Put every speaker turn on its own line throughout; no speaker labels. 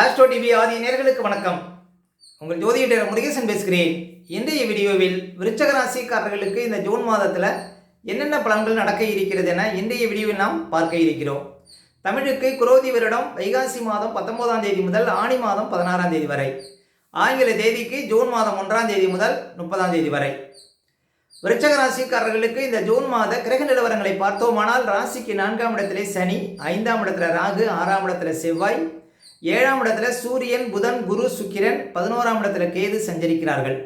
Astro TV ஆதி நேயர்களுக்கு வணக்கம். உங்கள் ஜோதிடர் முருகேசன் பேசுகிறேன். இன்றைய வீடியோவில் விருச்சக ராசிக்காரர்களுக்கு இந்த ஜூன் மாதத்தில் என்னென்ன பலன்கள் நடக்க இருக்கிறது என இன்றைய வீடியோவில் நாம் பார்க்க இருக்கிறோம். தமிழுக்கு குரோதி வருடம் வைகாசி மாதம் 19ஆம் தேதி முதல் ஆணி மாதம் 16ஆம் தேதி வரை, ஆங்கில தேதிக்கு ஜூன் மாதம் 1ஆம் தேதி முதல் 30ஆம் தேதி வரை. விருச்சக ராசிக்காரர்களுக்கு இந்த ஜூன் மாத கிரக நிலவரங்களை பார்த்தோமானால், ராசிக்கு 4ஆம் இடத்திலே சனி, 5ஆம் இடத்துல ராகு, 6ஆம் இடத்துல செவ்வாய், 7ஆம் இடத்துல சூரியன், புதன், குரு, சுக்கிரன், 11ஆம் இடத்துல கேது சஞ்சரிக்கிறார்கள்.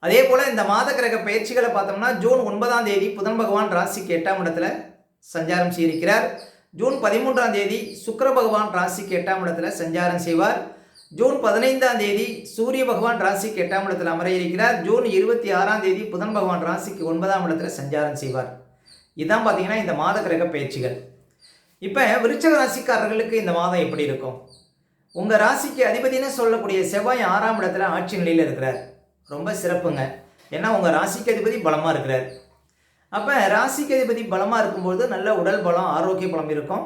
அதே போல் இந்த மாத கிரக பயிற்சிகளை பார்த்தோம்னா, ஜூன் 9ஆம் தேதி புதன் பகவான் ராசிக்கு 8ஆம் இடத்துல சஞ்சாரம் செய்திருக்கிறார். ஜூன் 13ஆம் தேதி சுக்கிர பகவான் ராசிக்கு 8ஆம் இடத்துல சஞ்சாரம் செய்வார். ஜூன் 15ஆம் தேதி சூரிய பகவான் ராசிக்கு 8ஆம் இடத்துல அமர இருக்கிறார். ஜூன் 26ஆம் தேதி புதன் பகவான் ராசிக்கு 9ஆம் இடத்துல சஞ்சாரம் செய்வார். இதுதான் பார்த்தீங்கன்னா இந்த மாத கிரக பயிற்சிகள். இப்போ விருச்சக ராசிக்காரர்களுக்கு இந்த மாதம் எப்படி இருக்கும்? உங்கள் ராசிக்கு அதிபதினு சொல்லக்கூடிய செவ்வாய் 6ஆம் இடத்துல ஆட்சி நிலையில் இருக்கிறார். ரொம்ப சிறப்புங்க. ஏன்னா உங்கள் ராசிக்கு அதிபதி பலமாக இருக்கிறார். அப்போ ராசிக்கு அதிபதி பலமாக இருக்கும்போது நல்ல உடல் பலம், ஆரோக்கிய பலம் இருக்கும்.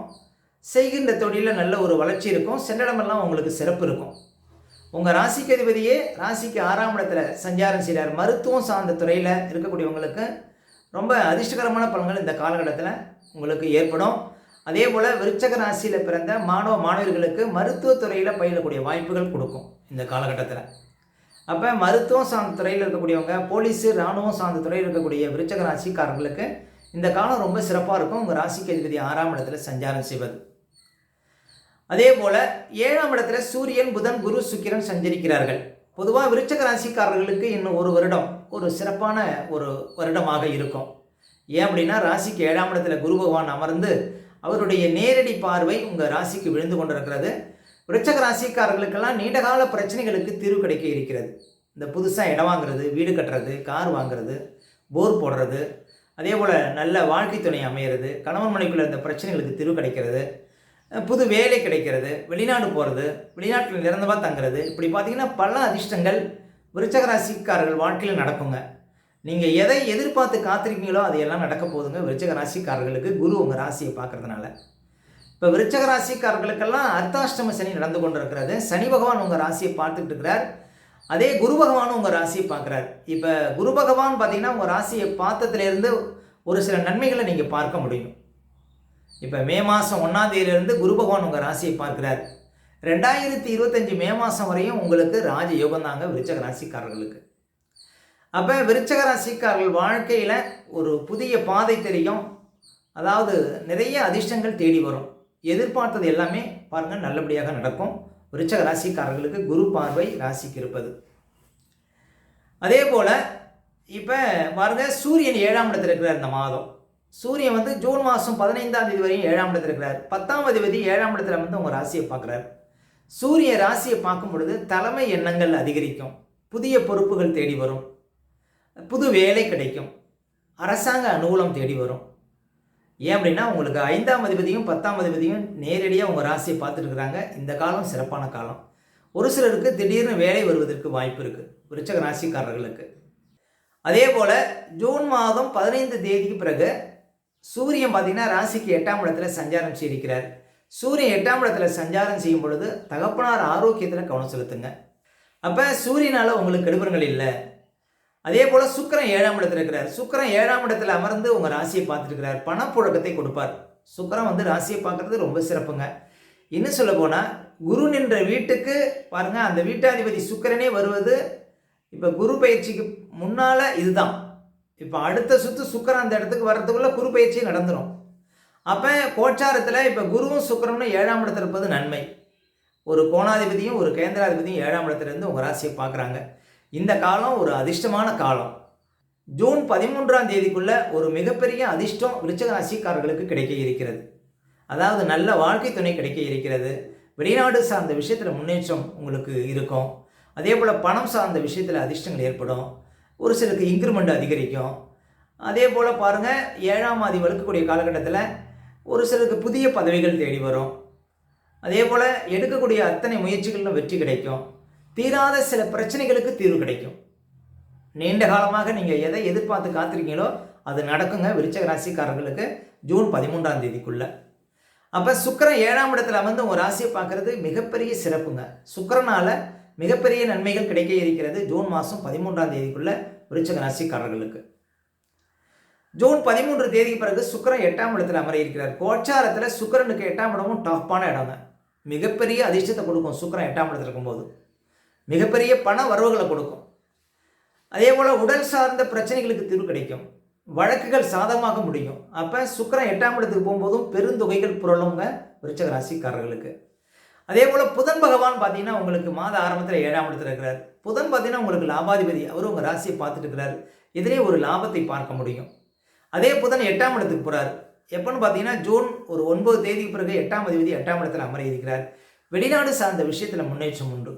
செய்கின்ற தொழிலில் நல்ல ஒரு வளர்ச்சி இருக்கும். சென்னிடமெல்லாம் உங்களுக்கு சிறப்பு இருக்கும். உங்கள் ராசிக்கு அதிபதியே ராசிக்கு 6ஆம் இடத்துல சஞ்சாரம் செய்கிறார். மருத்துவம் சார்ந்த துறையில் இருக்கக்கூடியவங்களுக்கு ரொம்ப அதிர்ஷ்டகரமான பலன்கள் இந்த காலகட்டத்தில் உங்களுக்கு ஏற்படும். அதே போல் விருச்சக ராசியில் பிறந்த மாணவர்களுக்கு மருத்துவத்துறையில் பயிலக்கூடிய வாய்ப்புகள் கொடுக்கும் இந்த காலகட்டத்தில். அப்போ மருத்துவம் சார்ந்த துறையில் இருக்கக்கூடியவங்க, போலீஸு, இராணுவம் சார்ந்த துறையில் இருக்கக்கூடிய விருச்சக ராசிக்காரர்களுக்கு இந்த காலம் ரொம்ப சிறப்பாக இருக்கும். உங்கள் ராசிக்கு அதிபதி 6ஆம் இடத்துல சஞ்சாரம் செய்வது. அதே போல் 7ஆம் இடத்துல சூரியன், புதன், குரு, சுக்கிரன் சஞ்சரிக்கிறார்கள். பொதுவாக விருச்சக ராசிக்காரர்களுக்கு இன்னும் ஒரு வருடம் ஒரு சிறப்பான ஒரு வருடமாக இருக்கும். ஏன் அப்படின்னா, ராசிக்கு 7ஆம் இடத்துல குரு பகவான் அமர்ந்து அவருடைய நேரடி பார்வை உங்கள் ராசிக்கு விழுந்து கொண்டிருக்கிறது. விருச்சக ராசிக்காரர்களுக்கெல்லாம் நீண்டகால பிரச்சனைகளுக்கு தீர்வு கிடைக்க இருக்கிறது. இந்த புதுசாக இடம் வாங்குறது, வீடு கட்டுறது, கார் வாங்குறது, போர் போடுறது, அதே போல் நல்ல வாழ்க்கை துணை அமையிறது, கணவன் மனைவிக்குள்ள இந்த பிரச்சனைகளுக்கு தீர்வு கிடைக்கிறது, புது வேலை கிடைக்கிறது, வெளிநாடு போகிறது, வெளிநாட்டில் நிரந்தரமாக தங்குறது, இப்படி பார்த்திங்கன்னா பல அதிர்ஷ்டங்கள் விருச்சக ராசிக்காரர்கள் வாழ்க்கையில் நடக்குங்க. நீங்கள் எதை எதிர்பார்த்து காத்திருக்கீங்களோ அது எல்லாம் நடக்க போதுங்க விருச்சக ராசிக்காரர்களுக்கு, குரு உங்கள் ராசியை பார்க்கறதுனால. இப்போ விருச்சக ராசிக்காரர்களுக்கெல்லாம் அர்த்தாஷ்டம சனி நடந்து கொண்டு இருக்கிறது. சனி பகவான் உங்கள் ராசியை பார்த்துட்டு இருக்கிறார். அதே குரு பகவானும் உங்கள் ராசியை பார்க்குறார். இப்போ குரு பகவான் பார்த்தீங்கன்னா உங்கள் ராசியை பார்த்ததுலேருந்து ஒரு சில நன்மைகளை நீங்கள் பார்க்க முடியும். இப்போ மே மாதம் 1ஆம் தேதியிலிருந்து குரு பகவான் உங்கள் ராசியை பார்க்குறார். 2025 மே மாதம் வரையும் உங்களுக்கு ராஜ யோகம் தாங்க விருச்சக ராசிக்காரர்களுக்கு. அப்போ விருச்சக ராசிக்காரர்கள் வாழ்க்கையில் ஒரு புதிய பாதை தெரியும். அதாவது நிறைய அதிர்ஷ்டங்கள் தேடி வரும். எதிர்பார்த்தது எல்லாமே பாருங்கள் நல்லபடியாக நடக்கும். விருச்சக ராசிக்காரர்களுக்கு குரு பார்வை ராசிக்கு இருப்பது. அதே போல் இப்போ பாருங்கள், சூரியன் 7ஆம் இடத்துல இருக்கிறார். இந்த மாதம் சூரியன் ஜூன் மாதம் 15ஆம் தேதி வரையும் 7ஆம் இடத்துல இருக்கிறார். 10ஆம் அதிபதி 7ஆம் இடத்துல உங்கள் ராசியை பார்க்குறார். சூரிய ராசியை பார்க்கும் பொழுது தலைமை எண்ணங்கள் அதிகரிக்கும். புதிய பொறுப்புகள் தேடி வரும். புது வேலை கிடைக்கும். அரசாங்க அனுகூலம் தேடி வரும். ஏன் அப்படின்னா உங்களுக்கு 5ஆம் அதிபதியும் 10ஆம் அதிபதியும் நேரடியாக உங்கள் ராசியை பார்த்துட்டு இருக்கிறாங்க. இந்த காலம் சிறப்பான காலம். ஒரு சிலருக்கு திடீர்னு வேலை வருவதற்கு வாய்ப்பு இருக்குது விருச்சக ராசிக்காரர்களுக்கு. அதே போல் ஜூன் மாதம் 15 தேதிக்கு பிறகு சூரியன் பார்த்திங்கன்னா ராசிக்கு 8ஆம் இடத்துல சஞ்சாரம் செய்திருக்கிறார். சூரியன் 8ஆம் இடத்துல சஞ்சாரம் செய்யும் பொழுது தகப்பனார் ஆரோக்கியத்தில் கவனம் செலுத்துங்க. அப்போ சூரியனால் உங்களுக்கு கெடுபங்கள் இல்லை. அதே போல் சுக்கிரன் 7ஆம் இடத்துல இருக்கிறார். சுக்கிரன் 7ஆம் இடத்துல அமர்ந்து உங்கள் ராசியை பார்த்துருக்கிறார். பணப்புழக்கத்தை கொடுப்பார். சுக்கிரன் ராசியை பார்க்குறது ரொம்ப சிறப்புங்க. இன்னும் சொல்ல போனால் குரு நின்ற வீட்டுக்கு பாருங்கள், அந்த வீட்டாதிபதி சுக்கிரனே வருவது இப்போ குரு பயிற்சிக்கு முன்னால் இதுதான். இப்போ அடுத்த சுற்று சுக்கிரன் அந்த இடத்துக்கு வர்றதுக்குள்ளே குரு பயிற்சி நடந்துடும். அப்போ கோச்சாரத்தில் இப்போ குருவும் சுக்கிரனும் 7ஆம் இடத்துல இருப்பது நன்மை. ஒரு கோணாதிபதியும் ஒரு கேந்திராதிபதியும் 7ஆம் இடத்துலேருந்து உங்கள் ராசியை பார்க்குறாங்க. இந்த காலம் ஒரு அதிர்ஷ்டமான காலம். ஜூன் 13ஆம் தேதிக்குள்ளே ஒரு மிகப்பெரிய அதிர்ஷ்டம் விருச்சக ராசிக்காரர்களுக்கு கிடைக்க இருக்கிறது. அதாவது நல்ல வாழ்க்கை துணை கிடைக்க இருக்கிறது. வெளிநாடு சார்ந்த விஷயத்தில் முன்னேற்றம் உங்களுக்கு இருக்கும். அதே போல் பணம் சார்ந்த விஷயத்தில் அதிர்ஷ்டங்கள் ஏற்படும். ஒரு சிலருக்கு இன்க்ரிமெண்ட் அதிகரிக்கும். அதே போல் பாருங்கள், 7ஆம் ஆதி வலுக்கக்கூடிய காலகட்டத்தில் ஒரு சிலருக்கு புதிய பதவிகள் தேடி வரும். அதே போல் எடுக்கக்கூடிய அத்தனை முயற்சிகளிலும் வெற்றி கிடைக்கும். தீராத சில பிரச்சனைகளுக்கு தீர்வு கிடைக்கும். நீண்ட காலமாக நீங்கள் எதை எதிர்பார்த்து காத்திருக்கீங்களோ அது நடக்குங்க விருச்சக ராசிக்காரர்களுக்கு ஜூன் 13ஆம் தேதிக்குள்ளே. அப்போ சுக்கிரன் 7ஆம் இடத்துல அமர்ந்து உங்கள் ராசியை பார்க்குறது மிகப்பெரிய சிறப்புங்க. சுக்கிரனால் மிகப்பெரிய நன்மைகள் கிடைக்க இருக்கிறது ஜூன் மாதம் 13ஆம் தேதிக்குள்ள விருச்சிக ராசிக்காரர்களுக்கு. ஜூன் 13 தேதிக்கு பிறகு சுக்கிரன் 8ஆம் இடத்துல அமர இருக்கிறார். கோச்சாரத்தில் சுக்கிரனுக்கு 8ஆம் இடமும் டாப்பான இடங்க. மிகப்பெரிய அதிர்ஷ்டத்தை கொடுக்கும். சுக்கிரன் 8ஆம் இடத்துல இருக்கும்போது மிகப்பெரிய பண வரவுகளை கொடுக்கும். அதே போல் உடல் சார்ந்த பிரச்சனைகளுக்கு தீர்வு கிடைக்கும். வழக்குகள் சாதகமாக முடியும். அப்போ சுக்கிரன் 8ஆம் இடத்துக்கு போகும்போதும் பெருந்தொகைகள் புரளுங்க விருச்சிக ராசிக்காரர்களுக்கு. அதே போல் புதன் பகவான் பார்த்தீங்கன்னா உங்களுக்கு மாத ஆரம்பத்தில் 7ஆம் இடத்துல இருக்கிறார். புதன் பார்த்தீங்கன்னா உங்களுக்கு லாபாதிபதி. அவர் உங்கள் ராசியை பார்த்துட்டு இருக்கிறார். இதிலே ஒரு லாபத்தை பார்க்க முடியும். அதே புதன் 8ஆம் இடத்துக்கு போகிறார். எப்போன்னு பார்த்தீங்கன்னா ஜூன் ஒரு 9 தேதிக்கு பிறகு 8ஆம் அதிபதி 8ஆம் இடத்துல அமர இருக்கிறார். வெளிநாடு சார்ந்த விஷயத்தில் முன்னேற்றம் உண்டு.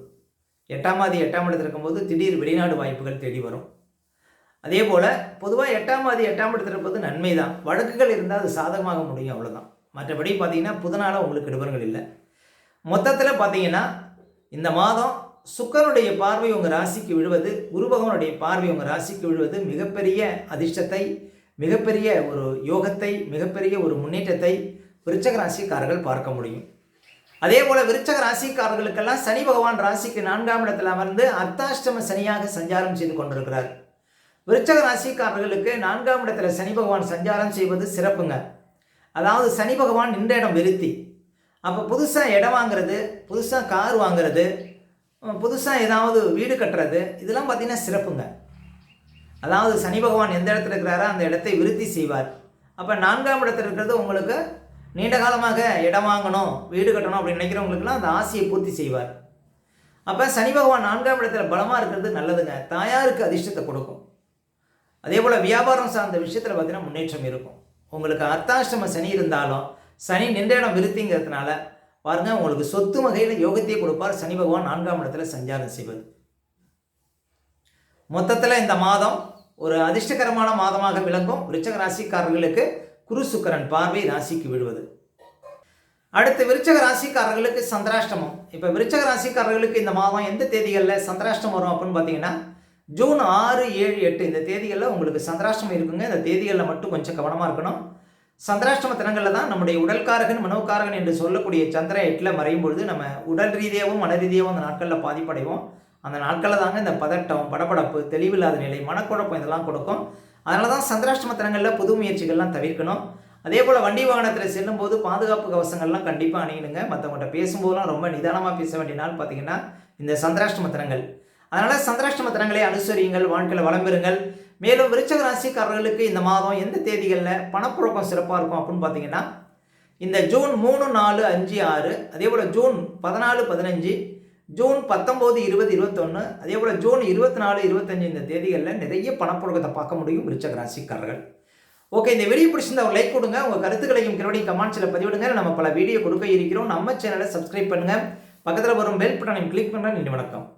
8ஆம் அதிபதி 8ஆம் இடத்துல இருக்கும்போது திடீர் வெளிநாடு வாய்ப்புகள் தேடி வரும். அதே போல் பொதுவாக 8ஆம் அதிபதி 8ஆம் இடத்துல இருப்பது நன்மை தான். வழக்குகள் இருந்தால் அது சாதகமாக முடியும், அவ்வளோதான். மற்றபடி பார்த்தீங்கன்னா புதனால் உங்களுக்கு இடுபங்கள் இல்லை. மொத்தத்தில் பார்த்தீங்கன்னா இந்த மாதம் சுக்கிரனுடைய பார்வை உங்கள் ராசிக்கு விழுவது, குரு பகவானுடைய பார்வை உங்கள் ராசிக்கு விழுவது மிகப்பெரிய அதிர்ஷ்டத்தை, மிகப்பெரிய ஒரு யோகத்தை, மிகப்பெரிய ஒரு முன்னேற்றத்தை விருச்சிக ராசிக்காரர்கள் பார்க்க முடியும். அதே போல் விருச்சிக ராசிக்காரர்களுக்கெல்லாம் சனி பகவான் ராசிக்கு 4ஆம் இடத்தில் அமர்ந்து அர்த்தாஷ்டம சனியாக சஞ்சாரம் செய்து கொண்டிருக்கிறார். விருச்சிக ராசிக்காரர்களுக்கு 4ஆம் இடத்துல சனி பகவான் சஞ்சாரம் செய்வது சிறப்புங்க. அதாவது சனி பகவான் நின்ற இடம் விருத்தி. அப்போ புதுசாக இடம் வாங்கிறது, புதுசாக கார் வாங்கிறது, புதுசாக ஏதாவது வீடு கட்டுறது, இதெல்லாம் பார்த்திங்கன்னா சிறப்புங்க. அதாவது சனி பகவான் எந்த இடத்துல இருக்கிறாரோ அந்த இடத்தை விருத்தி செய்வார். அப்போ 4ஆம் இடத்துல இருக்கிறது உங்களுக்கு நீண்ட காலமாக இடம் வாங்கணும், வீடு கட்டணும் அப்படின்னு நினைக்கிறவங்களுக்குலாம் அந்த ஆசையை பூர்த்தி செய்வார். அப்போ சனி பகவான் 4ஆம் இடத்துல பலமாக இருக்கிறது நல்லதுங்க. தாயாருக்கு அதிர்ஷ்டத்தை கொடுக்கும். அதே போல் வியாபாரம் சார்ந்த விஷயத்தில் பார்த்தீங்கன்னா முன்னேற்றம் இருக்கும். உங்களுக்கு அர்த்தாஷ்டம சனி இருந்தாலும் சனி நின்ற இடம் விருத்திங்கிறதுனால பாருங்கள், உங்களுக்கு சொத்து வகையில் யோகத்தையே கொடுப்பார் சனி பகவான் 4ஆம் இடத்துல சஞ்சாரம் செய்வது. மொத்தத்தில் இந்த மாதம் ஒரு அதிர்ஷ்டகரமான மாதமாக விளங்கும் விருச்சிக ராசிக்காரர்களுக்கு குரு சுக்கிரன் பார்வை ராசிக்கு விழுவது. அடுத்து விருச்சிக ராசிக்காரர்களுக்கு சந்திராஷ்டமம். இப்போ விருச்சிக ராசிக்காரர்களுக்கு இந்த மாதம் எந்த தேதிகளில் சந்திராஷ்டமம் வரும் அப்படின்னு பார்த்தீங்கன்னா ஜூன் 6, 7, 8 இந்த தேதிகளில் உங்களுக்கு சந்திராஷ்டமம் இருக்குங்க. இந்த தேதிகளில் மட்டும் கொஞ்சம் கவனமாக இருக்கணும். சந்திராஷ்டம தினங்களில் தான் நம்முடைய உடல்காரகன் மனோகாரகன் என்று சொல்லக்கூடிய சந்திரன் 8ல் மறையும் பொழுது நம்ம உடல் ரீதியாகவும் மன ரீதியாகவும் அந்த நாட்களில் பாதிப்படைவோம். அந்த நாட்களில் தாங்க இந்த பதட்டம், படபடப்பு, தெளிவில்லாத நிலை, மனக்குழப்பம் இதெல்லாம் கொடுக்கும். அதனால தான் சந்திராஷ்டம தினங்களில் புது முயற்சிகள்லாம் தவிர்க்கணும். அதே போல் வண்டி வாகனத்தில் செல்லும்போது பாதுகாப்பு கவசங்கள்லாம் கண்டிப்பாக அணியணுங்க. மற்றவங்கள்ட்ட பேசும்போதெல்லாம் ரொம்ப நிதானமாக பேச வேண்டிய நாள் பார்த்திங்கன்னா இந்த சந்திராஷ்டம தினங்கள். அதனால் சந்திராஷ்டம தினங்களை அனுசரியுங்கள், வாழ்க்கையில் வளம் பெறுங்கள். மேலும் விருச்சிக ராசிக்காரர்களுக்கு இந்த மாதம் எந்த தேதிகளில் பணப்புழக்கம் சிறப்பாக இருக்கும் அப்படின்னு பார்த்தீங்கன்னா இந்த ஜூன் 3, 4, 5, 6, அதே போல் ஜூன் 14, 15, ஜூன் 19, 20, 21, அதே போல் ஜூன் 24, 25 இந்த தேதிகளில் நிறைய பணப்புழக்கத்தை பார்க்க முடியும் விருச்சிக ராசிக்காரர்கள். ஓகே, இந்த வீடியோ பிடிச்சிருந்தா ஒரு லைக் கொடுங்க. உங்கள் கருத்துக்களையும் கிளம்பி கமெண்ட்ஸில் பதிவிடுங்க. நம்ம பல வீடியோ கொடுக்க இருக்கிறோம். நம்ம சேனலை சப்ஸ்கிரைப் பண்ணுங்கள். பக்கத்தில் வரும் பெல் பட்டனையும் கிளிக் பண்ணுங்கள். நன்றி, வணக்கம்.